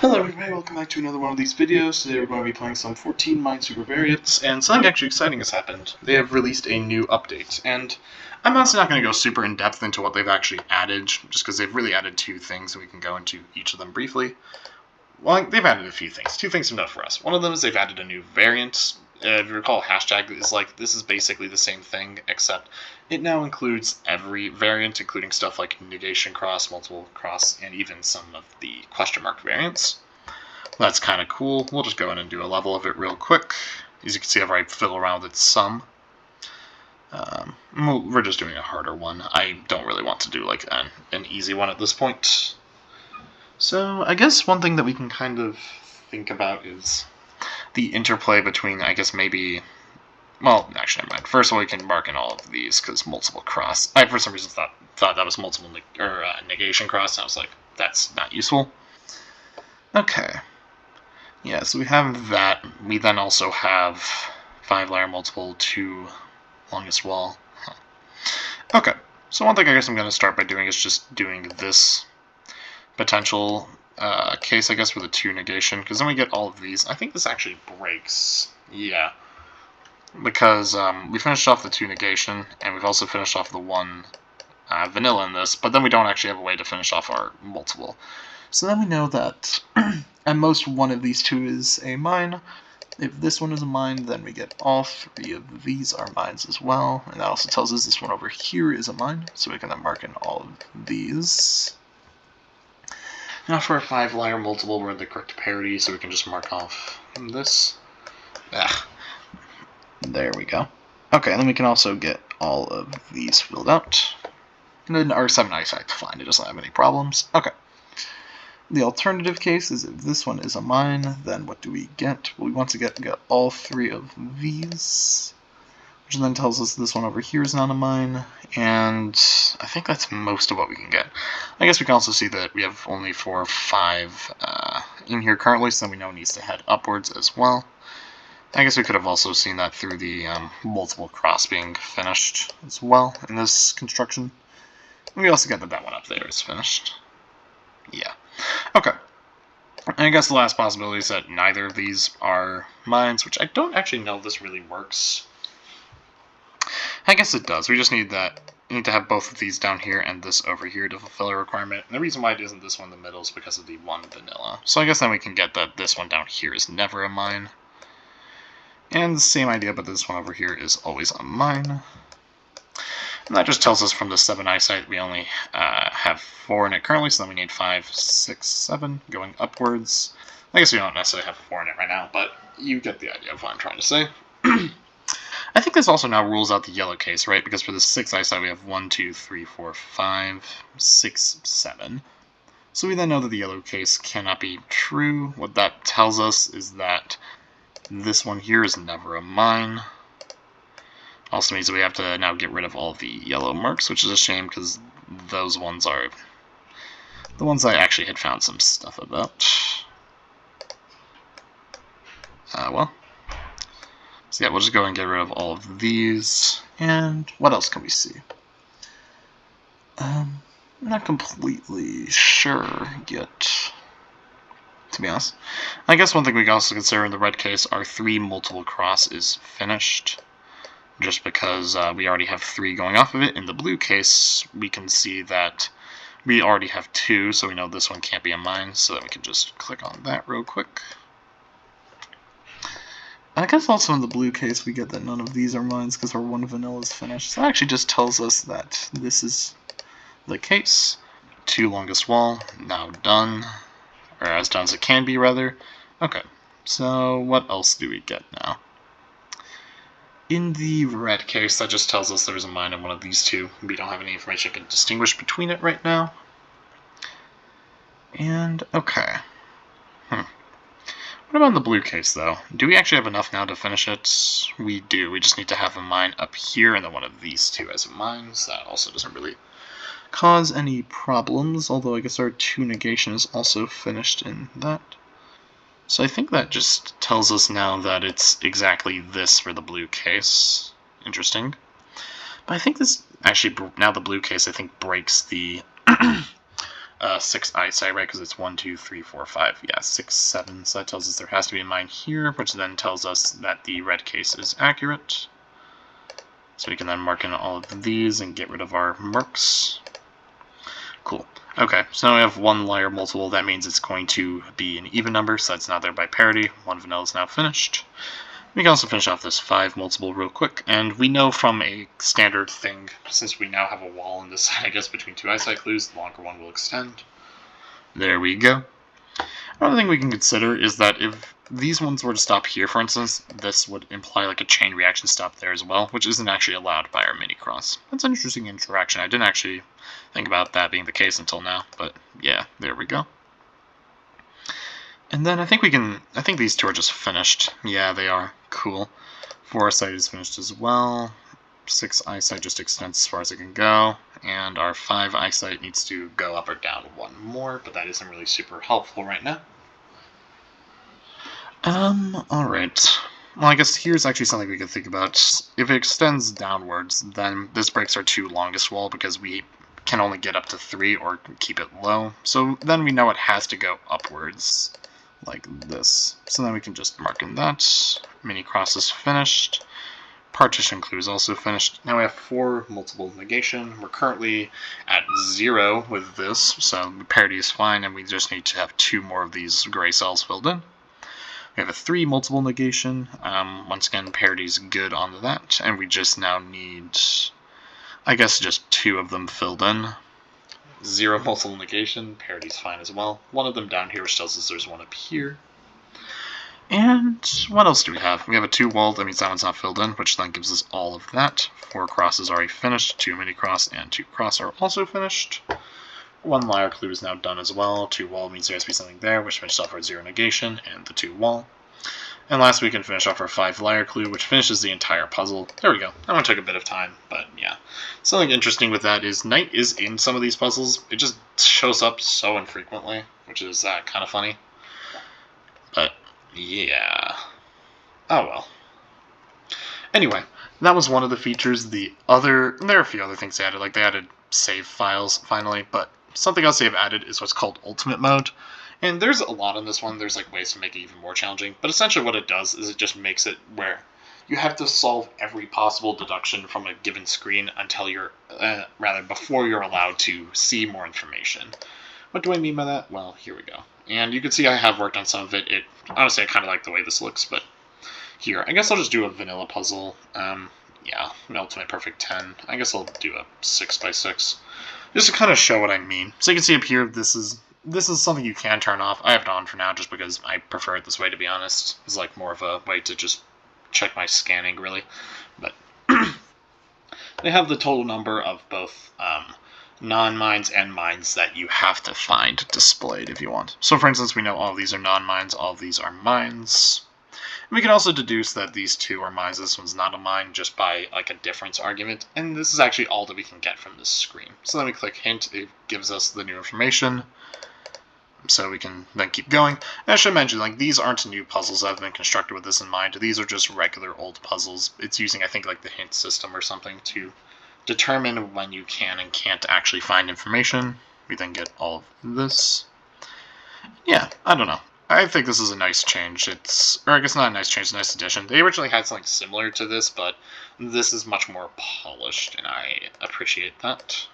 Hello everybody, welcome back to another one of these videos. Today we're going to be playing some 14 Minesweeper variants, and something actually exciting has happened. They have released a new update, and I'm honestly not going to go super in-depth into what they've actually added, just because they've really added two things, and we can go into each of them briefly. Well, they've added a few things. Two things enough for us. One of them is they've added a new variant. If you recall, hashtag is this is basically the same thing, except it now includes every variant, including stuff like negation cross, multiple cross, and even some of the question mark variants. That's kind of cool. We'll just go in and do a level of it real quick. As you can see, I fiddle around with some. We're just doing a harder one. I don't really want to do like an easy one at this point. So I guess one thing that we can kind of think about is the interplay between, I guess maybe, well, actually never mind. First of all, we can mark in all of these because multiple cross. I for some reason thought that was multiple negation cross. And I was like, that's not useful. Okay. Yeah, so we have that. We then also have 5-layer multiple, 2 longest wall. Okay, so one thing I guess I'm going to start by doing is just doing this potential case, I guess, with a 2 negation, because then we get all of these. I think this actually breaks. Yeah. Because we finished off the 2 negation, and we've also finished off the 1 vanilla in this, but then we don't actually have a way to finish off our multiple. So then we know that at most one of these two is a mine. If this one is a mine, then we get all 3 of these are mines as well. And that also tells us this one over here is a mine, so we can then mark in all of these. Now for a 5-layer multiple, we're in the correct parity, so we can just mark off this. There we go. Okay, and then we can also get all of these filled out. And then our 7 eyesight, fine, it doesn't have any problems. Okay. The alternative case is if this one is a mine, then what do we get? Well, we want to get all 3 of these, which then tells us this one over here is not a mine, and I think that's most of what we can get. I guess we can also see that we have only 4 or 5 in here currently, so then we know it needs to head upwards as well. I guess we could have also seen that through the multiple cross being finished as well in this construction. And we also get that one up there is finished. Yeah. Okay. And I guess the last possibility is that neither of these are mines, which I don't actually know if this really works. I guess it does. We just need to have both of these down here and this over here to fulfill a requirement. And the reason why it isn't this one in the middle is because of the 1 vanilla. So I guess then we can get that this one down here is never a mine. And the same idea, but this one over here is always a mine. And that just tells us from the 7 eyesight we only have 4 in it currently, so then we need 5, 6, 7 going upwards. I guess we don't necessarily have 4 in it right now, but you get the idea of what I'm trying to say. I think this also now rules out the yellow case, right? Because for the 6 eyesight we have 1, 2, 3, 4, 5, 6, 7. So we then know that the yellow case cannot be true. What that tells us is that this one here is never a mine. Also means that we have to now get rid of all the yellow marks, which is a shame because those ones are the ones I actually had found some stuff about. Well. So yeah, we'll just go and get rid of all of these. And what else can we see? I'm not completely sure yet, to be honest. I guess one thing we can also consider in the red case, our 3 multiple cross is finished. Just because we already have 3 going off of it. In the blue case, we can see that we already have 2, so we know this one can't be a mine, so that we can just click on that real quick. I guess also in the blue case, we get that none of these are mines because our 1 vanilla is finished. So that actually just tells us that this is the case. 2 longest wall, now done. Or as done as it can be, rather. Okay, so what else do we get now? In the red case, that just tells us there's a mine in one of these 2. We don't have any information to distinguish between it right now. And, okay. What about in the blue case, though? Do we actually have enough now to finish it? We do. We just need to have a mine up here, and then one of these 2 as a mine, so that also doesn't really cause any problems, although I guess our 2 negation is also finished in that. So I think that just tells us now that it's exactly this for the blue case. Interesting. But I think this actually, now the blue case, I think breaks the 6 eyesight, right? Because it's 1, 2, 3, 4, 5. Yeah, 6, 7. So that tells us there has to be a mine here, which then tells us that the red case is accurate. So we can then mark in all of these and get rid of our mercs. Cool. Okay, so now we have one layer multiple. That means it's going to be an even number, so that's not there by parity. One vanilla is now finished. We can also finish off this 5 multiple real quick, and we know from a standard thing, since we now have a wall on this side, I guess, between 2 eyesight clues, the longer one will extend. There we go. Another thing we can consider is that if these ones were to stop here, for instance, this would imply like a chain reaction stop there as well, which isn't actually allowed by our mini-cross. That's an interesting interaction. I didn't actually think about that being the case until now, but yeah, there we go. And then I think these two are just finished. Yeah, they are. Cool. 4 eyesight is finished as well. 6 eyesight just extends as far as it can go. And our 5 eyesight needs to go up or down 1 more, but that isn't really super helpful right now. Alright. Well, I guess here's actually something we could think about. If it extends downwards, then this breaks our 2 longest wall because we can only get up to 3 or keep it low. So then we know it has to go upwards, like this. So then we can just mark in that. Mini cross is finished. Partition clue is also finished. Now we have 4 multiple negation. We're currently at 0 with this, so the parity is fine, and we just need to have 2 more of these gray cells filled in. We have a 3 multiple negation. Once again, parity is good on that, and we just now need, I guess, just 2 of them filled in. 0 multiple negation, parity is fine as well. 1 of them down here, which tells us there's 1 up here. And what else do we have? We have a 2 wall, that means that one's not filled in, which then gives us all of that. 4 cross is already finished, 2 mini cross and 2 cross are also finished. 1 liar clue is now done as well. 2 wall means there has to be something there, which finishes off our 0 negation and the 2 wall. And last we can finish off our 5 liar clue, which finishes the entire puzzle. There we go. That one took a bit of time, but yeah. Something interesting with that is night is in some of these puzzles. It just shows up so infrequently, which is kind of funny. But yeah. Oh well. Anyway, that was one of the features. There are a few other things they added, like they added save files finally, but something else they've added is what's called ultimate mode. And there's a lot on this one. There's like ways to make it even more challenging, but essentially what it does is it just makes it where you have to solve every possible deduction from a given screen until you're, before you're allowed to see more information. What do I mean by that? Well, here we go. And you can see I have worked on some of it. Honestly, I kind of like the way this looks, but here, I guess I'll just do a vanilla puzzle. Yeah, an ultimate perfect 10. I guess I'll do a 6x6, just to kind of show what I mean. So you can see up here, this is something you can turn off. I have it on for now just because I prefer it this way, to be honest. It's like more of a way to just check my scanning, really. But they have the total number of both non-mines and mines that you have to find displayed if you want. So for instance, we know all of these are non-mines, all of these are mines. And we can also deduce that these 2 are mines, this one's not a mine, just by like a difference argument. And this is actually all that we can get from this screen. So then we click hint, it gives us the new information. So we can then keep going. And I should mention, like, these aren't new puzzles that have been constructed with this in mind. These are just regular old puzzles. It's using, I think, like the hint system or something to determine when you can and can't actually find information. We then get all of this. Yeah, I don't know. I think this is a nice change. Or I guess not a nice change, a nice addition. They originally had something similar to this, but this is much more polished, and I appreciate that.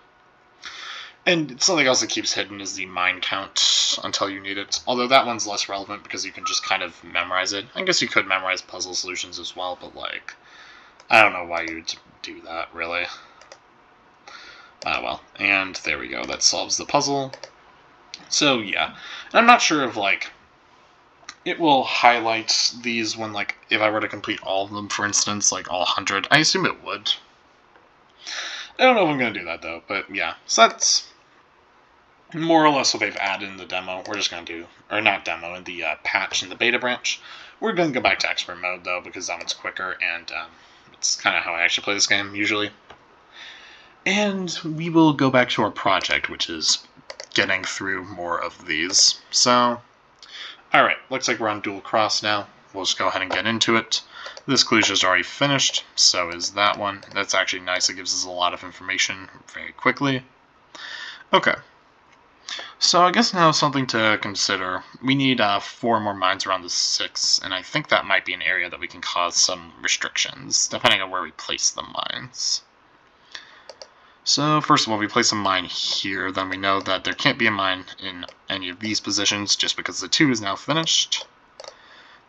And something else that keeps hidden is the mine count until you need it. Although that one's less relevant because you can just kind of memorize it. I guess you could memorize puzzle solutions as well, but like, I don't know why you'd do that, really. Well, and there we go. That solves the puzzle. So yeah, and I'm not sure if like it will highlight these when like if I were to complete all of them, for instance, like all 100. I assume it would. I don't know if I'm gonna do that though, but yeah. So that's more or less what they've added in the demo. We're just going to do, or not demo, in the patch in the beta branch. We're going to go back to expert mode, though, because that one's quicker, and it's kind of how I actually play this game, usually. And we will go back to our project, which is getting through more of these. So, alright, looks like we're on dual cross now. We'll just go ahead and get into it. This clue is already finished, so is that one. That's actually nice. It gives us a lot of information very quickly. Okay. So I guess now something to consider. We need 4 more mines around the 6, and I think that might be an area that we can cause some restrictions, depending on where we place the mines. So first of all, we place a mine here, then we know that there can't be a mine in any of these positions just because the 2 is now finished.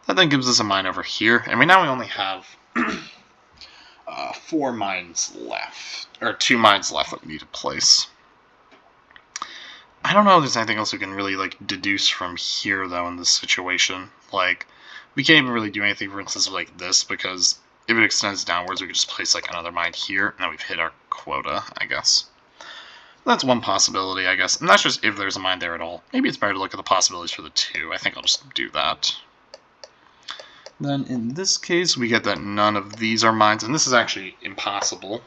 That then gives us a mine over here, and we only have 4 mines left, or 2 mines left that we need to place. I don't know if there's anything else we can really deduce from here though in this situation. We can't even really do anything for instance like this, because if it extends downwards we could just place another mine here, and then we've hit our quota, I guess. That's one possibility, I guess, and that's just if there's a mine there at all. Maybe it's better to look at the possibilities for the 2. I think I'll just do that. Then in this case we get that none of these are mines, and this is actually impossible,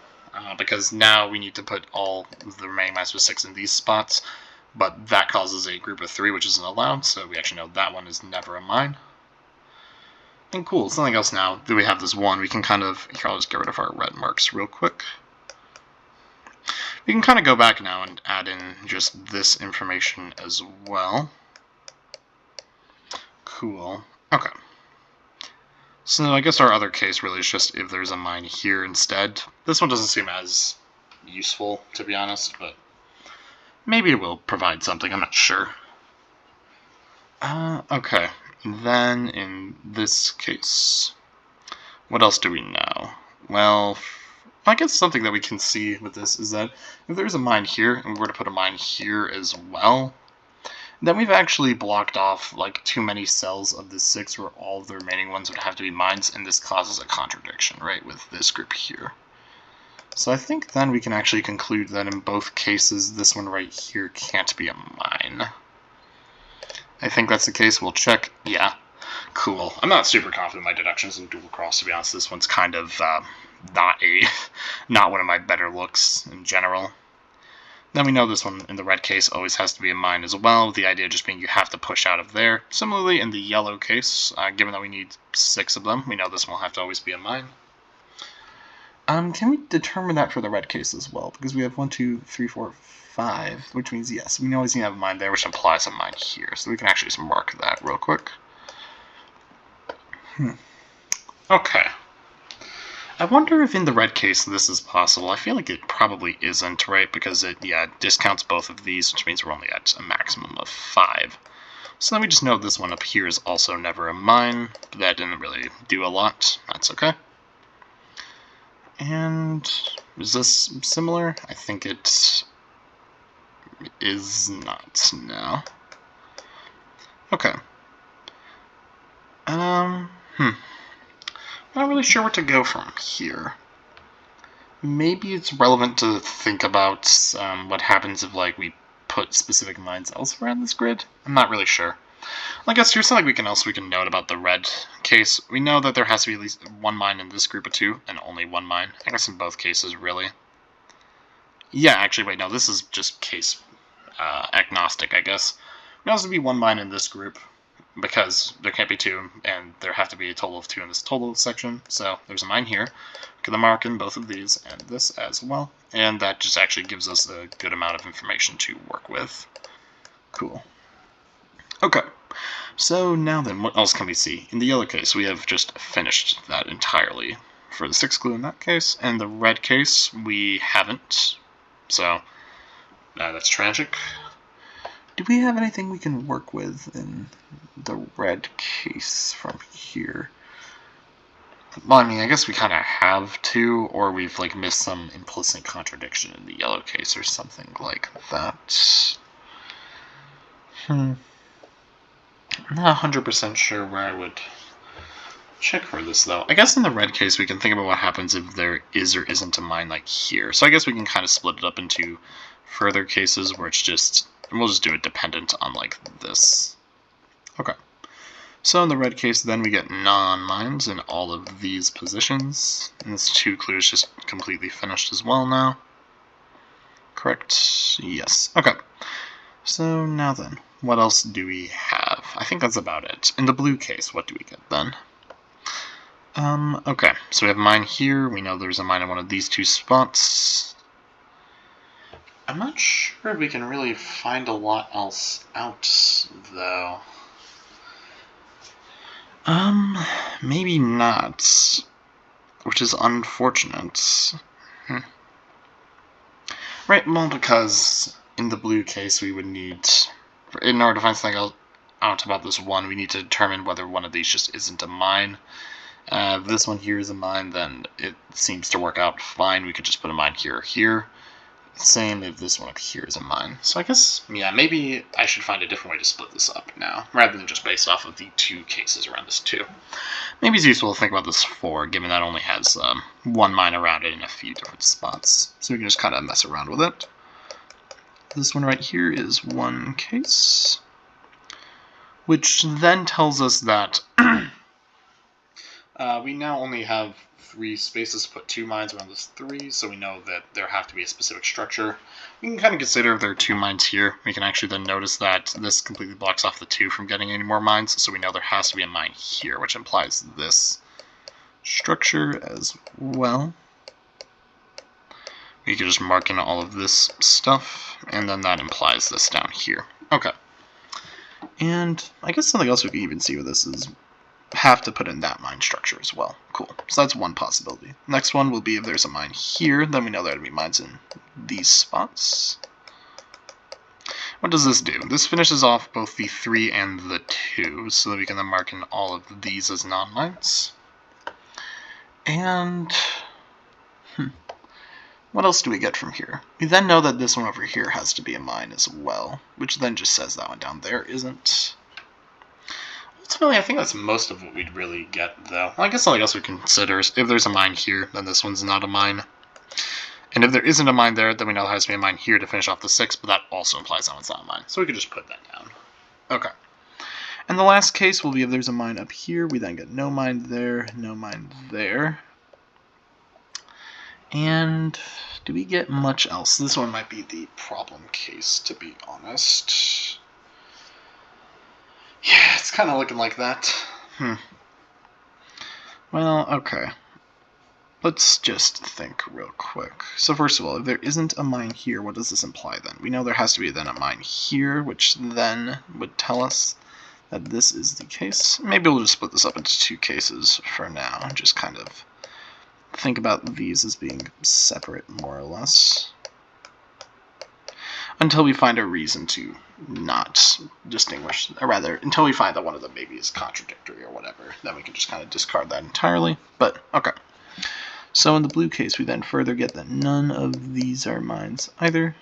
because now we need to put all the remaining mines with 6 in these spots. But that causes a group of 3, which isn't allowed, so we actually know that one is never a mine. And cool, something else now that we have this 1, we can here, I'll just get rid of our red marks real quick. We can kind of go back now and add in just this information as well. Cool. Okay. So I guess our other case really is just if there's a mine here instead. This one doesn't seem as useful, to be honest, but maybe it will provide something, I'm not sure. Okay, then in this case, what else do we know? Well, I guess something that we can see with this is that if there's a mine here, and we were to put a mine here as well, then we've actually blocked off too many cells of the 6 where all of the remaining ones would have to be mines, and this causes a contradiction, right, with this group here. So I think then we can actually conclude that in both cases, this one right here can't be a mine. I think that's the case. We'll check. Yeah. Cool. I'm not super confident in my deductions in dual cross, to be honest. This one's kind of not one of my better looks in general. Then we know this one in the red case always has to be a mine as well, with the idea just being you have to push out of there. Similarly, in the yellow case, given that we need 6 of them, we know this one will have to always be a mine. Can we determine that for the red case as well? Because we have 1, 2, 3, 4, 5, which means yes, we always need to have a mine there, which implies a mine here. So we can actually just mark that real quick. Okay. I wonder if in the red case this is possible. I feel like it probably isn't, right? Because it, discounts both of these, which means we're only at a maximum of 5. So then we just know this one up here is also never a mine, but that didn't really do a lot. That's okay. And is this similar? I think it is not now. Okay. I'm not really sure where to go from here. Maybe it's relevant to think about what happens if we put specific mines elsewhere on this grid. I'm not really sure. I guess here's something we can note about the red case. We know that there has to be at least 1 mine in this group of 2, and only 1 mine. I guess in both cases, really. Yeah, actually, wait, no, this is just case agnostic, I guess. There has to be 1 mine in this group, because there can't be 2, and there have to be a total of 2 in this total section. So there's a mine here. Get the mark in both of these, and this as well. And that just actually gives us a good amount of information to work with. Cool. Okay. So now then, what else can we see? In the yellow case, we have just finished that entirely for the 6 clue in that case, and the red case, we haven't. So, that's tragic. Do we have anything we can work with in the red case from here? Well, I mean, I guess we kind of have to, or we've missed some implicit contradiction in the yellow case or something like that. I'm not 100% sure where I would check for this, though. I guess in the red case, we can think about what happens if there is or isn't a mine here. So I guess we can kind of split it up into further cases where it's just, and we'll just do it dependent on this. Okay. So in the red case, then we get non-mines in all of these positions. And this 2 clue is just completely finished as well now. Correct? Yes. Okay. So now then, what else do we have? I think that's about it. In the blue case, what do we get then? Okay, so we have a mine here. We know there's a mine in one of these 2 spots. I'm not sure if we can really find a lot else out, though. Maybe not, which is unfortunate. Right, well, because in the blue case we would need, in order to find something out about this one, we need to determine whether one of these just isn't a mine. If this one here is a mine, then it seems to work out fine. We could just put a mine here or here. Same if this one up here is a mine. So I guess, yeah, maybe I should find a different way to split this up now, rather than just based off of the 2 cases around this 2. Maybe it's useful to think about this 4, given that it only has 1 mine around it in a few different spots. So we can just kind of mess around with it. This one right here is 1 case, which then tells us that we now only have 3 spaces to put 2 mines around this 3, so we know that there have to be a specific structure. We can kind of consider if there are 2 mines here. We can actually then notice that this completely blocks off the 2 from getting any more mines, so we know there has to be a mine here, which implies this structure as well. We could just mark in all of this stuff, and then that implies this down here. Okay. And I guess something else we can even see with this is have to put in that mine structure as well. Cool. So that's one possibility. Next one will be if there's a mine here, then we know there would be mines in these spots. What does this do? This finishes off both the 3 and the 2, so that we can then mark in all of these as non-mines. And what else do we get from here? We then know that this one over here has to be a mine as well, which then just says that one down there isn't. Ultimately, I think that's most of what we'd really get, though. I guess something else we consider is if there's a mine here, then this one's not a mine. And if there isn't a mine there, then we know there has to be a mine here to finish off the 6, but that also implies that one's not a mine. So we could just put that down. Okay. And the last case will be if there's a mine up here, we then get no mine there, no mine there. And do we get much else? This one might be the problem case, to be honest. Yeah, it's kind of looking like that. Well, okay. Let's just think real quick. So first of all, if there isn't a mine here, what does this imply then? We know there has to be then a mine here, which then would tell us that this is the case. Maybe we'll just split this up into 2 cases for now, and just kind of think about these as being separate, more or less, until we find a reason to not distinguish, or rather, until we find that one of them maybe is contradictory or whatever. Then we can just kind of discard that entirely, but okay. So in the blue case, we then further get that none of these are mines either,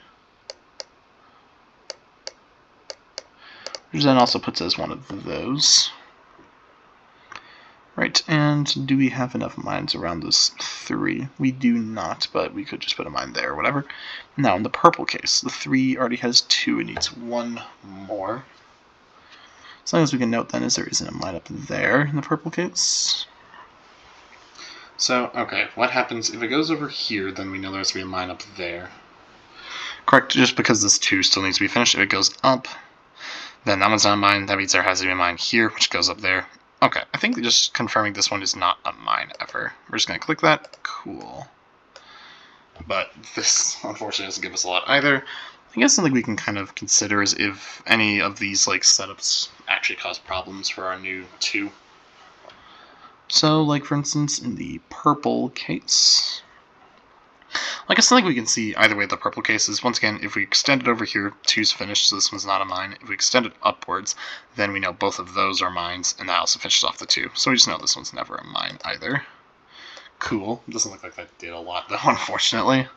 which then also puts us one of those. Right, and do we have enough mines around this 3? We do not, but we could just put a mine there or whatever. Now, in the purple case, the 3 already has 2, it needs 1 more. As long as we can note then is there isn't a mine up there in the purple case. So, okay, what happens if it goes over here, then we know there has to be a mine up there. Correct, just because this 2 still needs to be finished. If it goes up, then that one's not a mine, that means there has to be a mine here, which goes up there. Okay, I think just confirming this one is not a mine ever. We're just going to click that. Cool. But this, unfortunately, doesn't give us a lot either. I guess something we can kind of consider is if any of these like setups actually cause problems for our new 2. So, like for instance, in the purple case, I guess something we can see either way the purple case is, once again, if we extend it over here, 2's finished, so this one's not a mine. If we extend it upwards, then we know both of those are mines, and that also finishes off the 2. So we just know this one's never a mine either. Cool. Doesn't look like that did a lot, though, unfortunately.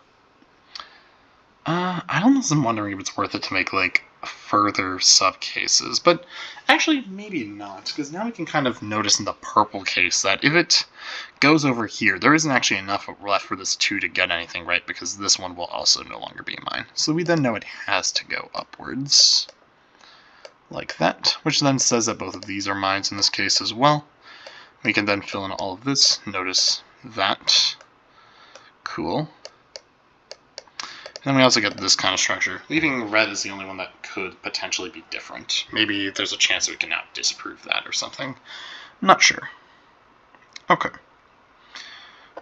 I almost am wondering if it's worth it to make, like, further sub-cases, but actually maybe not, because now we can kind of notice in the purple case that if it goes over here, there isn't actually enough left for this 2 to get anything, right, because this one will also no longer be mine. So we then know it has to go upwards, like that, which then says that both of these are mines in this case as well. We can then fill in all of this, notice that. Cool. And then we also get this kind of structure. Leaving red is the only one that could potentially be different. Maybe there's a chance that we can now disprove that or something. I'm not sure. Okay.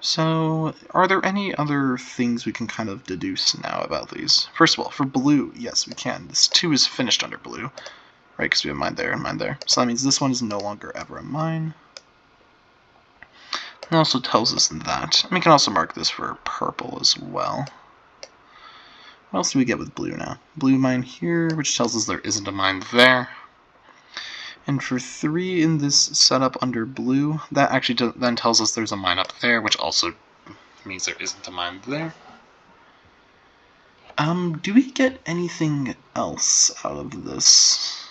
So, are there any other things we can kind of deduce now about these? First of all, for blue, yes, we can. This 2 is finished under blue, right? Because we have mine there and mine there. So that means this one is no longer ever a mine. It also tells us that. And we can also mark this for purple as well. What else do we get with blue now? Blue mine here, which tells us there isn't a mine there. And for 3 in this setup under blue, that actually then tells us there's a mine up there, which also means there isn't a mine there. Do we get anything else out of this?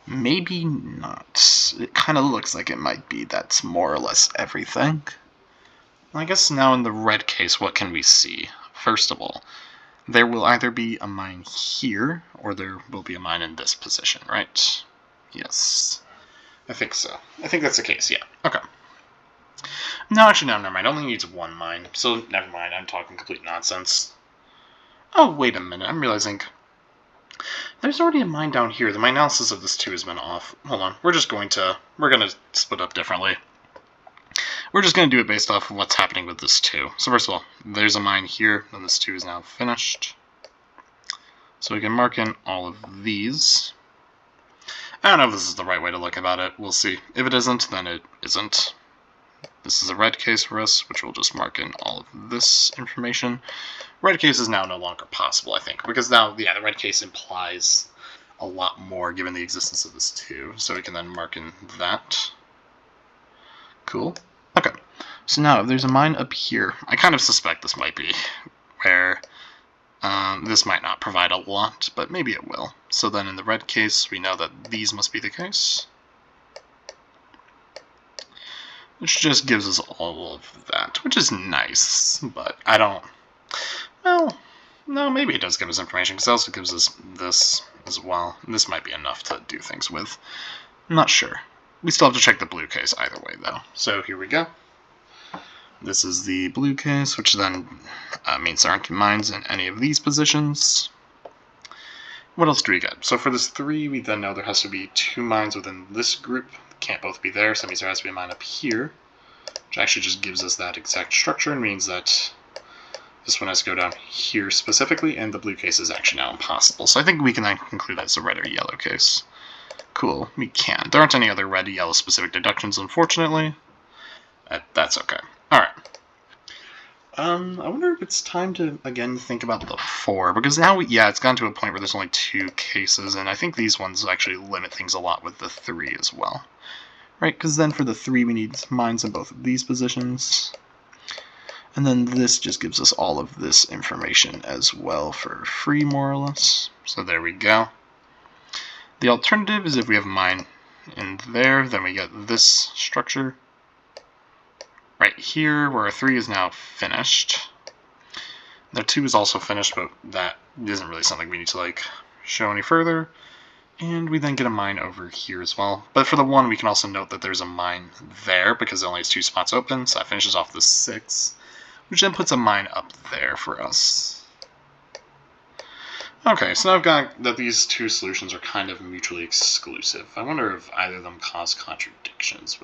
Maybe not. It kind of looks like it might be. That's more or less everything. I guess now in the red case, what can we see? First of all, there will either be a mine here, or there will be a mine in this position, right? Yes. I think so. I think that's the case, yeah. Okay. No, actually, no, never mind. It only needs 1 mine, so never mind. I'm talking complete nonsense. Oh, wait a minute. I'm realizing there's already a mine down here. My analysis of this 2 has been off. Hold on. We're going to split up differently. We're just going to do it based off of what's happening with this 2. So first of all, there's a mine here, and this 2 is now finished. So we can mark in all of these. I don't know if this is the right way to look about it. We'll see. If it isn't, then it isn't. This is a red case for us, which we'll just mark in all of this information. Red case is now no longer possible, I think, because now, yeah, the red case implies a lot more given the existence of this 2. So we can then mark in that. Cool. Okay. So now, if there's a mine up here, I kind of suspect this might be where this might not provide a lot, but maybe it will. So then in the red case, we know that these must be the case. Which just gives us all of that, which is nice, but I don't... Well, no, maybe it does give us information, because it also gives us this as well. This might be enough to do things with. I'm not sure. We still have to check the blue case either way, though. So here we go. This is the blue case, which then means there aren't mines in any of these positions. What else do we get? So for this 3, we then know there has to be 2 mines within this group. Can't both be there, so that means there has to be a mine up here, which actually just gives us that exact structure and means that this one has to go down here specifically, and the blue case is actually now impossible. So I think we can then conclude that it's a red or yellow case. Cool, we can. There aren't any other red or yellow specific deductions, unfortunately. That's okay. Alright. I wonder if it's time to, again, think about the 4, because now, it's gotten to a point where there's only 2 cases, and I think these ones actually limit things a lot with the 3 as well. Right, because then for the 3 we need mines in both of these positions, and then this just gives us all of this information as well for free, more or less. So there we go. The alternative is if we have a mine in there, then we get this structure right here, where our 3 is now finished. The 2 is also finished, but that isn't really something we need to show any further. And we then get a mine over here as well. But for the 1, we can also note that there's a mine there because it only has 2 spots open, so that finishes off the 6, which then puts a mine up there for us. Okay, so now I've got that these 2 solutions are kind of mutually exclusive. I wonder if either of them cause contradictions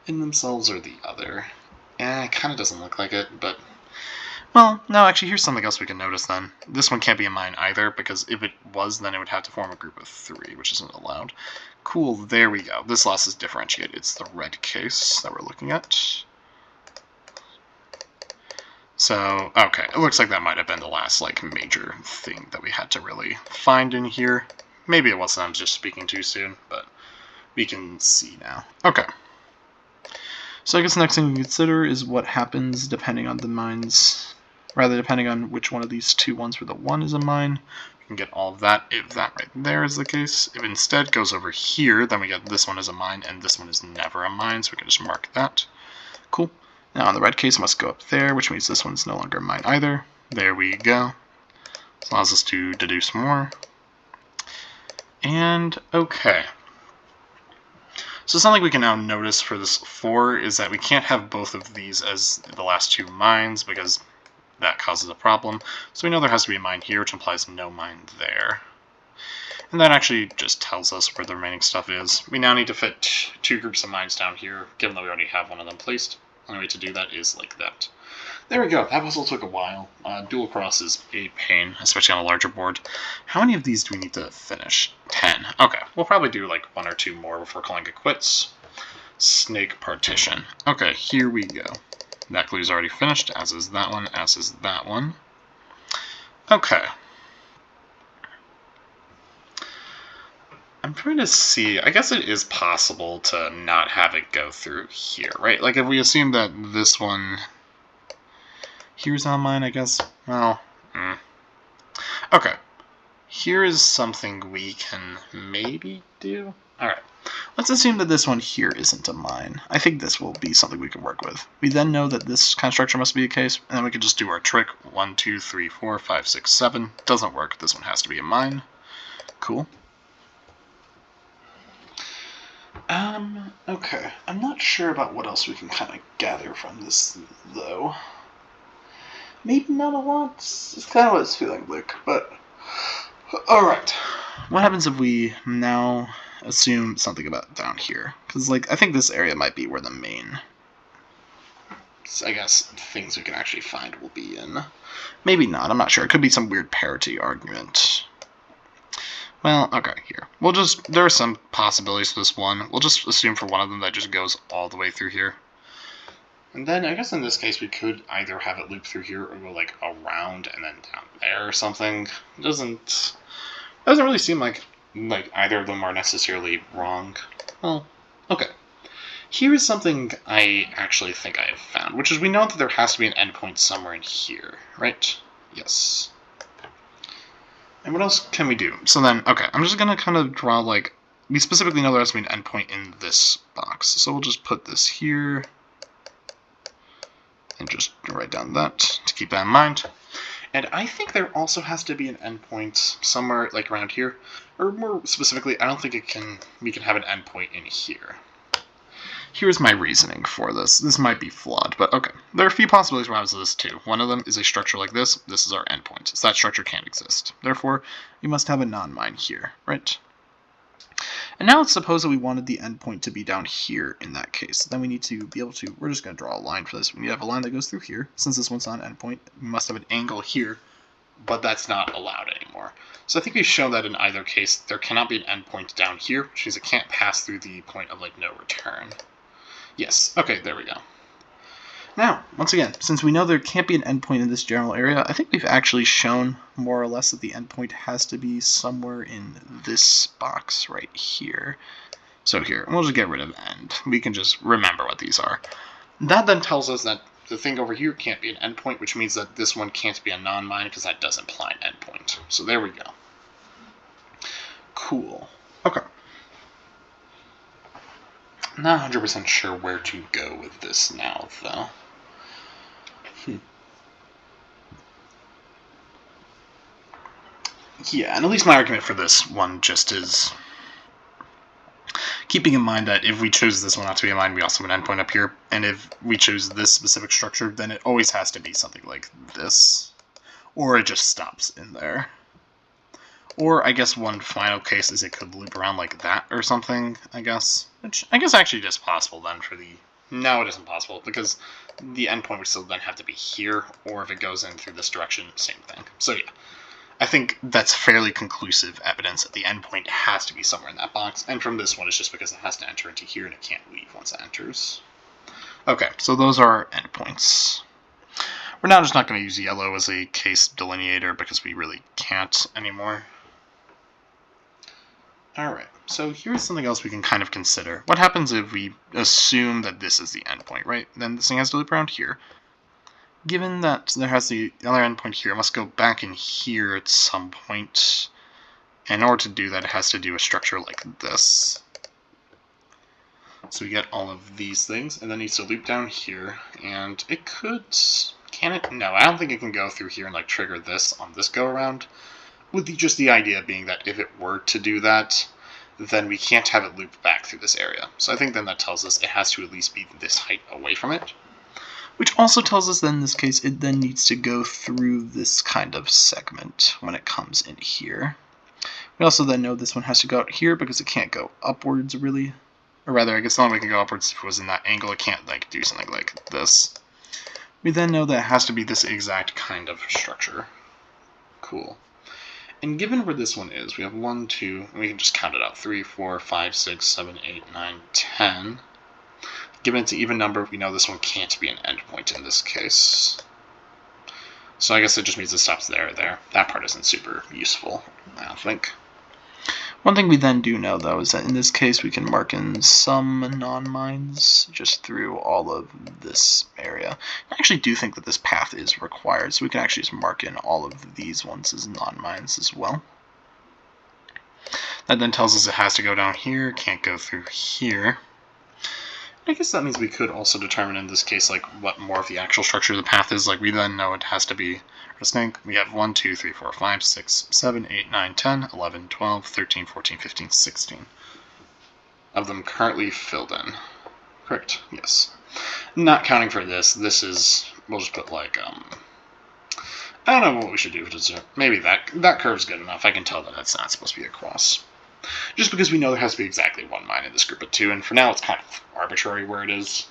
in themselves or the other. It kind of doesn't look like it, but... Well, no, actually, here's something else we can notice then. This one can't be a mine either, because if it was, then it would have to form a group of 3, which isn't allowed. Cool, there we go. This loss is differentiated. It's the red case that we're looking at. So, okay, it looks like that might have been the last, major thing that we had to really find in here. Maybe it wasn't, I'm just speaking too soon, but we can see now. Okay. So I guess the next thing we can consider is what happens depending on the mines, rather depending on which one of these 2 ones where the 1 is a mine. We can get all of that if that right there is the case. If it instead goes over here, then we get this one is a mine and this one is never a mine, so we can just mark that. Cool. Now in the red case it must go up there, which means this one's no longer a mine either. There we go. This allows us to deduce more. And okay. So something we can now notice for this 4 is that we can't have both of these as the last 2 mines because that causes a problem. So we know there has to be a mine here, which implies no mine there. And that actually just tells us where the remaining stuff is. We now need to fit 2 groups of mines down here, given that we already have one of them placed. only way to do that is like that. There we go. That puzzle took a while. Dual cross is a pain, especially on a larger board. How many of these do we need to finish? 10. Okay, we'll probably do like 1 or 2 more before calling it quits. Snake partition. Okay, here we go. That clue is already finished, as is that one, as is that one. Okay. I'm trying to see. I guess it is possible to not have it go through here, right? Like if we assume that this one here's on mine, I guess. Well, okay. Here is something we can maybe do. Alright. Let's assume that this one here isn't a mine. I think this will be something we can work with. We then know that this kind of structure must be a case, and then we can just do our trick. 1, 2, 3, 4, 5, 6, 7. Doesn't work. This one has to be a mine. Cool. Okay. I'm not sure about what else we can kind of gather from this, though. Maybe not a lot. It's kind of what it's feeling like, but... Alright. What happens if we now assume something about down here? Because, like, I think this area might be where the main, I guess, things we can actually find will be in. Maybe not. I'm not sure. It could be some weird parity argument. Well, okay, here. We'll just... There are some possibilities for this one. We'll just assume for one of them that just goes all the way through here. And then, I guess in this case, we could either have it loop through here or go, like, around and then down there or something. It doesn't really seem like either of them are necessarily wrong. Well, okay. Here is something I actually think I have found, which is we know that there has to be an endpoint somewhere in here, right? Yes. And what else can we do? So then, okay, I'm just going to kind of draw, like, we specifically know there has to be an endpoint in this box. So we'll just put this here. And just write down that to keep that in mind. And I think there also has to be an endpoint somewhere like around here. Or more specifically, I don't think we can have an endpoint in here. Here's my reasoning for this. This might be flawed, but okay. There are a few possibilities around this too. One of them is a structure like this. This is our endpoint. So that structure can't exist. Therefore, we must have a non-mine here, right? And now let's suppose that we wanted the endpoint to be down here in that case. Then we need to be able to, we're just going to draw a line for this. We need to have a line that goes through here. Since this one's not an endpoint, we must have an angle here, but that's not allowed anymore. So I think we've shown that in either case, there cannot be an endpoint down here, which means it can't pass through the point of like no return. Yes, okay, there we go. Now, once again, since we know there can't be an endpoint in this general area, I think we've actually shown more or less that the endpoint has to be somewhere in this box right here. So here, we'll just get rid of end. We can just remember what these are. That then tells us that the thing over here can't be an endpoint, which means that this one can't be a non-mine because that does imply an endpoint. So there we go. Cool. Okay. Not 100% sure where to go with this now, though. Yeah, and at least my argument for this one just is keeping in mind that if we choose this one not to be a mine, we also have an endpoint up here, and if we choose this specific structure, then it always has to be something like this, or it just stops in there. Or I guess one final case is it could loop around like that or something, I guess. Which I guess actually just possible then for the... No, it isn't possible, because the endpoint would still then have to be here, or if it goes in through this direction, same thing. So yeah, I think that's fairly conclusive evidence that the endpoint has to be somewhere in that box, and from this one it's just because it has to enter into here and it can't leave once it enters. Okay, so those are our endpoints. We're now just not going to use yellow as a case delineator because we really can't anymore. Alright, so here's something else we can kind of consider. What happens if we assume that this is the endpoint, right? Then this thing has to loop around here. Given that there has the other endpoint here, it must go back in here at some point. And in order to do that, it has to do a structure like this. So we get all of these things, and then it needs to loop down here. And it could... Can it? No, I don't think it can go through here and like trigger this on this go-around. With just the idea being that if it were to do that, then we can't have it loop back through this area. So I think then that tells us it has to at least be this height away from it. Which also tells us that in this case, it then needs to go through this kind of segment when it comes in here. We also then know this one has to go out here because it can't go upwards, really. or rather, I guess the only way it can go upwards if it was in that angle. It can't like do something like this. We then know that it has to be this exact kind of structure. Cool. And given where this one is, we have 1, 2, and we can just count it out. 3, 4, 5, 6, 7, 8, 9, 10. Given it's an even number, we know this one can't be an endpoint in this case. So I guess it just means it stops there or there. That part isn't super useful, I don't think. One thing we then do know, though, is that in this case we can mark in some non-mines just through all of this area. I actually do think that this path is required, so we can actually just mark in all of these ones as non-mines as well. That then tells us it has to go down here, can't go through here. I guess that means we could also determine in this case like what more of the actual structure of the path is. Like we then know it has to be, let's think, we have 1, 2, 3, 4, 5, 6, 7, 8, 9, 10, 11, 12, 13, 14, 15, 16 of them currently filled in. Correct, yes. Not counting for this, this is, we'll just put like, I don't know what we should do. Maybe that curve's good enough. I can tell that that's not supposed to be a cross. Just because we know there has to be exactly one mine in this group of 2, and for now it's kind of arbitrary where it is.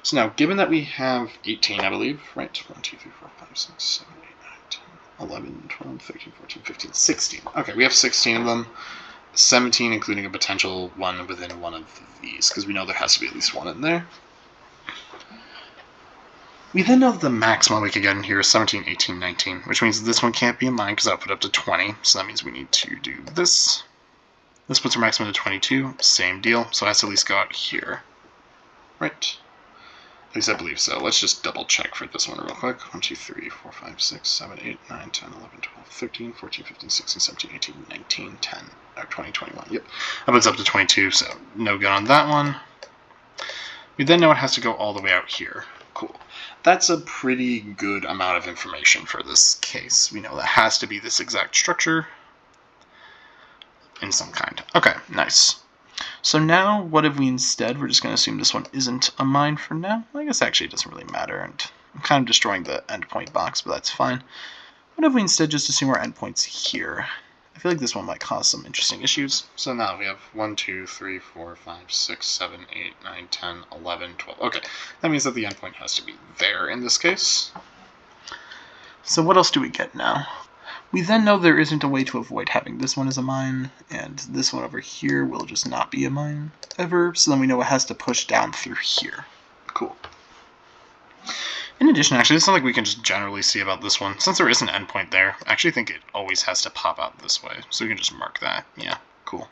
So now, given that we have 18, I believe, right? 1, 2, 3, 4, 5, 6, 7, 8, 9, 10, 11, 12, 13, 14, 15, 16. Okay, we have 16 of them. 17 including a potential one within one of these, because we know there has to be at least one in there. We then know that the maximum we could get in here is 17, 18, 19, which means this one can't be a mine because that would put up to 20, so that means we need to do this. This puts our maximum to 22, same deal, so it has to at least go out here. Right? At least I believe so. Let's just double check for this one real quick. 1, 2, 3, 4, 5, 6, 7, 8, 9, 10, 11, 12, 13, 14, 15, 16, 17, 18, 19, 10, or 20, 21. Yep. That puts up to 22, so no good on that one. We then know it has to go all the way out here. Cool. That's a pretty good amount of information for this case. We know that has to be this exact structure in some kind. Okay, nice. So now, what if we instead, we're just going to assume this one isn't a mine for now? I guess actually it doesn't really matter, and I'm kind of destroying the endpoint box, but that's fine. What if we instead just assume our endpoint's here? I feel like this one might cause some interesting issues. So now we have 1, 2, 3, 4, 5, 6, 7, 8, 9, 10, 11, 12. Okay, that means that the endpoint has to be there in this case. So what else do we get now? We then know there isn't a way to avoid having this one as a mine, and this one over here will just not be a mine ever, so then we know it has to push down through here. Cool. In addition, actually, this is something we can just generally see about this one. Since there is an endpoint there, I actually think it always has to pop out this way, so we can just mark that. Yeah, cool.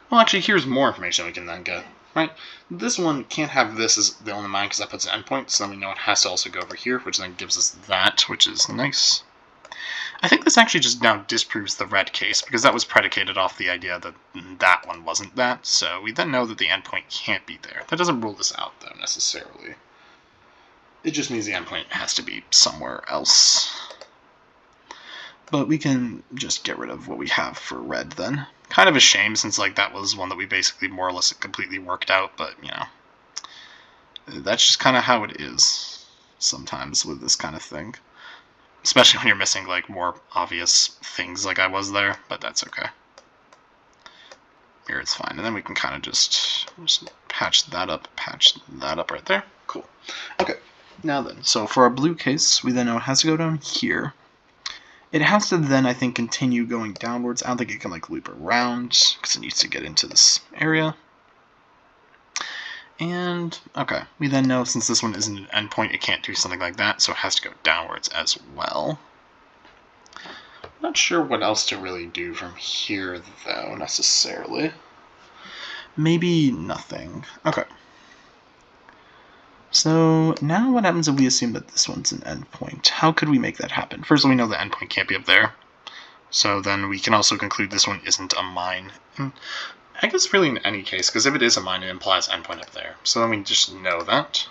Well, actually, here's more information we can then get, right? This one can't have this as the only mine because that puts an endpoint, so then we know it has to also go over here, which then gives us that, which is nice. I think this actually just now disproves the red case, because that was predicated off the idea that that one wasn't that, so we then know that the endpoint can't be there. That doesn't rule this out, though, necessarily. It just means the endpoint has to be somewhere else. But we can just get rid of what we have for red, then. Kind of a shame, since like that was one that we basically more or less completely worked out, but, you know. That's just kind of how it is sometimes with this kind of thing. Especially when you're missing, like, more obvious things like I was there, but that's okay. Here it's fine. And then we can kind of just patch that up right there. Cool. Okay, now then, so for our blue case, we then know it has to go down here. It has to then, I think, continue going downwards. I don't think it can, like, loop around, because it needs to get into this area. And, okay, we then know since this one isn't an endpoint, it can't do something like that, so it has to go downwards as well. Not sure what else to really do from here, though, necessarily. Maybe nothing. Okay. So, now what happens if we assume that this one's an endpoint? How could we make that happen? First, we know the endpoint can't be up there. So then we can also conclude this one isn't a mine. I guess really in any case, because if it is a mine, it implies endpoint up there. So then we just know that.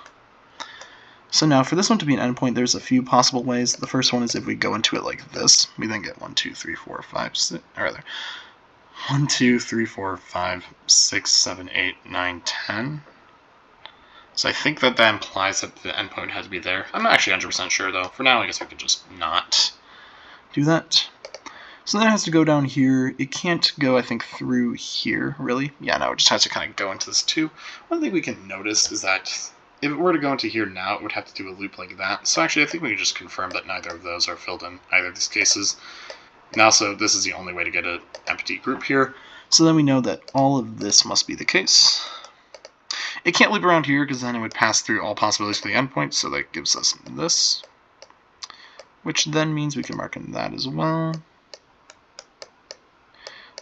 So now, for this one to be an endpoint, there's a few possible ways. The first one is if we go into it like this. We then get 1, 2, 3, 4, 5, 6, or rather, 1, 2, 3, 4, 5, 6, 7, 8, 9, 10. So I think that implies that the endpoint has to be there. I'm not actually 100% sure, though. For now, I guess we could just not do that. So then it has to go down here. It can't go, I think, through here, really. Yeah, no, it just has to kind of go into this too. One thing we can notice is that if it were to go into here now, it would have to do a loop like that. So actually, I think we can just confirm that neither of those are filled in either of these cases. And also, this is the only way to get an empty group here. So then we know that all of this must be the case. It can't loop around here because then it would pass through all possibilities for the endpoint, so that gives us this. Which then means we can mark in that as well.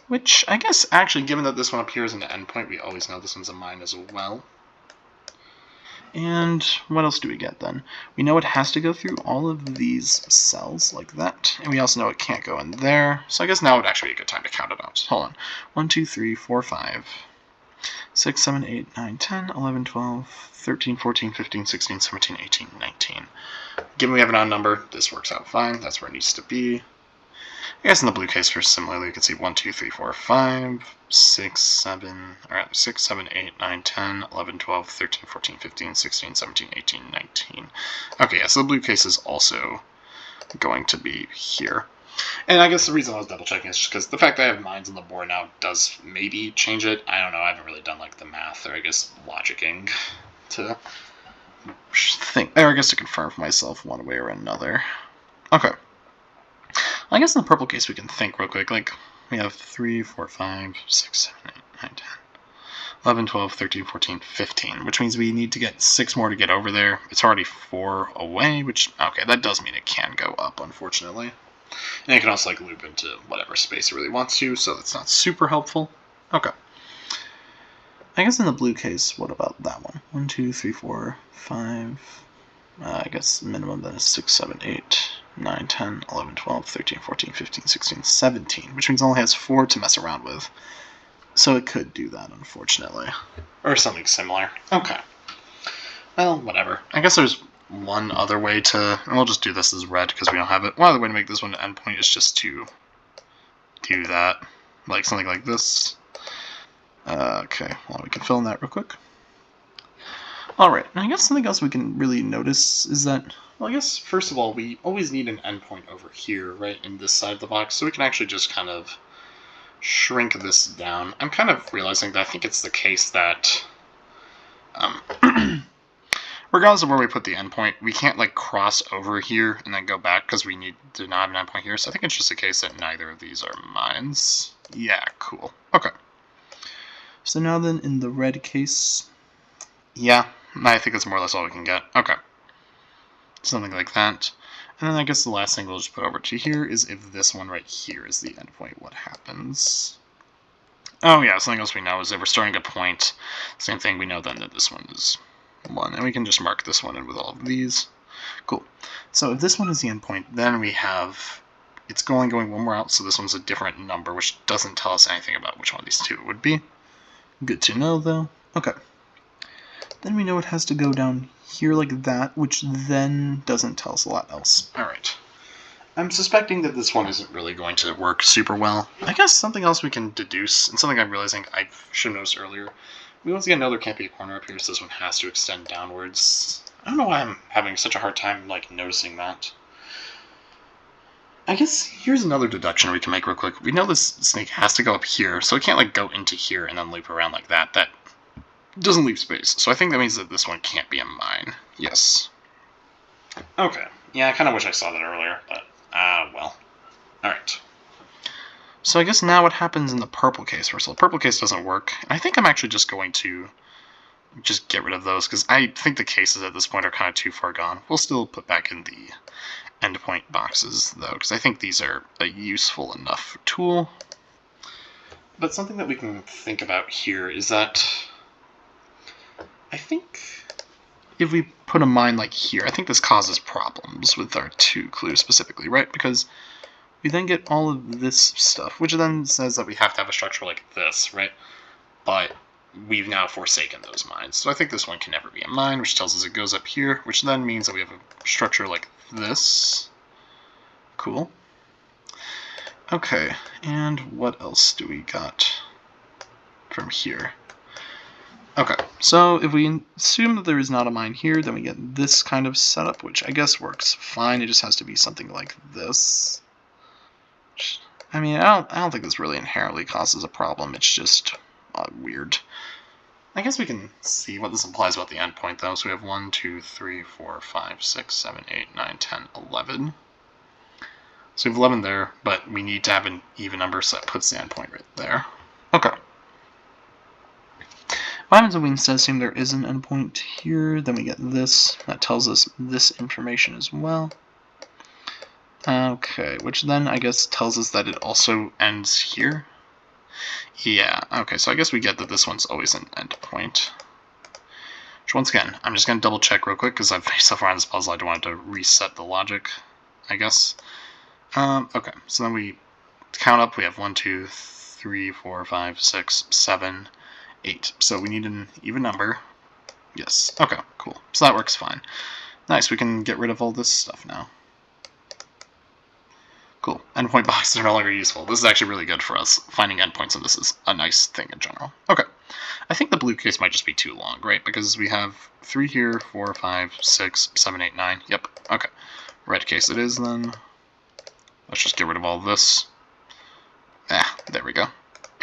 Which, I guess, actually, given that this one up here is an endpoint, we always know this one's a mine as well. And what else do we get then? We know it has to go through all of these cells like that, and we also know it can't go in there. So I guess now would actually be a good time to count it out. Hold on. 1, 2, 3, 4, 5, 6, 7, 8, 9, 10, 11, 12, 13, 14, 15, 16, 17, 18, 19. Given we have an odd number, this works out fine. That's where it needs to be. I guess in the blue case, for similarly, you can see 1, 2, 3, 4, 5, 6, 7, 8, 9, 10, 11, 12, 13, 14, 15, 16, 17, 18, 19. Okay, yeah, so the blue case is also going to be here. And I guess the reason I was double checking is just because the fact that I have mines on the board now does maybe change it. I don't know, I haven't really done like the math or I guess logicking to think, or I guess to confirm for myself one way or another. Okay. I guess in the purple case we can think real quick. Like, we have 3, 4, 5, 6, 7, 8, 9, 10, 11, 12, 13, 14, 15, which means we need to get 6 more to get over there. It's already 4 away, which, okay, that does mean it can go up, unfortunately. And it can also, like, loop into whatever space it really wants to, so that's not super helpful. Okay. I guess in the blue case, what about that one? 1, 2, 3, 4, 5, I guess minimum then is 6, 7, 8, 9, 10, 11, 12, 13, 14, 15, 16, 17, which means it only has 4 to mess around with. So it could do that, unfortunately. Or something similar. Okay. Well, whatever. I guess there's one other way to, and we'll just do this as red because we don't have it. One other way to make this one an endpoint is just to do that. Like something like this. Okay, well, we can fill in that real quick. Alright, and I guess something else we can really notice is that, well, I guess, first of all, we always need an endpoint over here, right, in this side of the box, so we can actually just kind of shrink this down. I'm kind of realizing that I think it's the case that, regardless of where we put the endpoint, we can't, like, cross over here and then go back because we need to not have an endpoint here, so I think it's just a case that neither of these are mines. Yeah, cool. Okay. So now then, in the red case, yeah, I think that's more or less all we can get. Okay. Something like that. And then I guess the last thing we'll just put over to here is if this one right here is the endpoint, what happens? Oh yeah, something else we know is if we're starting a point, same thing, we know then that this one is 1. And we can just mark this one in with all of these. Cool. So if this one is the endpoint, then we have, it's going one more out, so this one's a different number, which doesn't tell us anything about which one of these two it would be. Good to know, though. Okay. Then we know it has to go down here like that, which then doesn't tell us a lot else. Alright. I'm suspecting that this one isn't really going to work super well. I guess something else we can deduce, and something I'm realizing I should have noticed earlier, we once again know there can't be a corner up here, so this one has to extend downwards. I don't know why I'm having such a hard time, like, noticing that. I guess here's another deduction we can make real quick. We know this snake has to go up here, so it can't, like, go into here and then loop around like that. That doesn't leave space, so I think that means that this one can't be a mine. Yes. Okay. Yeah, I kind of wish I saw that earlier, but, well. Alright. So I guess now what happens in the purple case? First of all, the purple case doesn't work. I think I'm actually just going to just get rid of those, because I think the cases at this point are kind of too far gone. We'll still put back in the endpoint boxes, though, because I think these are a useful enough tool. But something that we can think about here is that I think if we put a mine like here, I think this causes problems with our 2 clues specifically, right? Because we then get all of this stuff, which then says that we have to have a structure like this, right? But we've now forsaken those mines. So I think this one can never be a mine, which tells us it goes up here, which then means that we have a structure like this. Cool. Okay, and what else do we got from here? Okay, so if we assume that there is not a mine here, then we get this kind of setup, which I guess works fine. It just has to be something like this. I mean, I don't think this really inherently causes a problem. It's just weird. I guess we can see what this implies about the endpoint, though. So we have 1, 2, 3, 4, 5, 6, 7, 8, 9, 10, 11. So we have 11 there, but we need to have an even number, so that puts the endpoint right there. Okay. What happens if we instead assume there is an endpoint here? Then we get this. That tells us this information as well. Okay, which then I guess tells us that it also ends here. Yeah, okay, so I guess we get that this one's always an endpoint. Which, once again, I'm just going to double check real quick because I've faced so far on this puzzle I don't want to reset the logic, I guess. Okay, so then we count up. We have 1, 2, 3, 4, 5, 6, 7, 8. So we need an even number. Yes, okay, cool. So that works fine. Nice, we can get rid of all this stuff now. Cool. Endpoint boxes are no longer useful. This is actually really good for us. Finding endpoints in this is a nice thing in general. Okay. I think the blue case might just be too long, right? Because we have 3 here, 4, 5, 6, 7, 8, 9. Yep. Okay. Red case it is then. Let's just get rid of all this. There we go.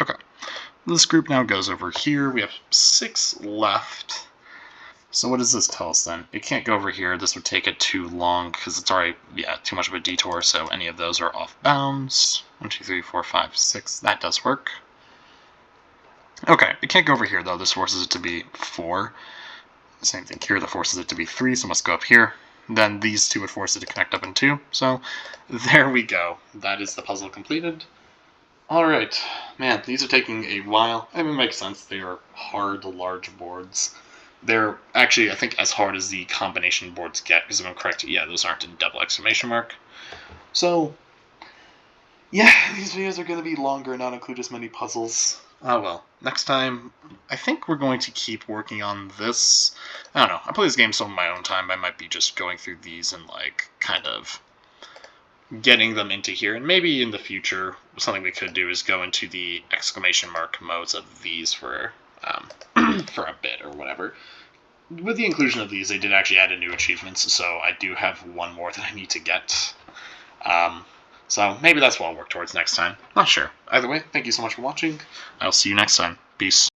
Okay. This group now goes over here. We have 6 left. So what does this tell us then? It can't go over here. This would take it too long because it's already, too much of a detour, so any of those are off bounds. 1, 2, 3, 4, 5, 6. That does work. Okay, it can't go over here, though. This forces it to be 4. Same thing here. That forces it to be 3, so it must go up here. Then these two would force it to connect up in 2. So there we go. That is the puzzle completed. Alright. Man, these are taking a while. I mean, it makes sense. They are hard, large boards. They're actually, I think, as hard as the combination boards get, because if I'm correct, those aren't in double exclamation mark. So, yeah, these videos are going to be longer and not include as many puzzles. Oh well. Next time, I think we're going to keep working on this. I don't know. I play this game some of my own time. I might be just going through these and, kind of getting them into here. And maybe in the future, something we could do is go into the exclamation mark modes of these for for a bit or whatever. With the inclusion of these, they did actually add in new achievements, so I do have one more that I need to get. So maybe that's what I'll work towards next time. Not sure. Either way, thank you so much for watching. I'll see you next time. Peace.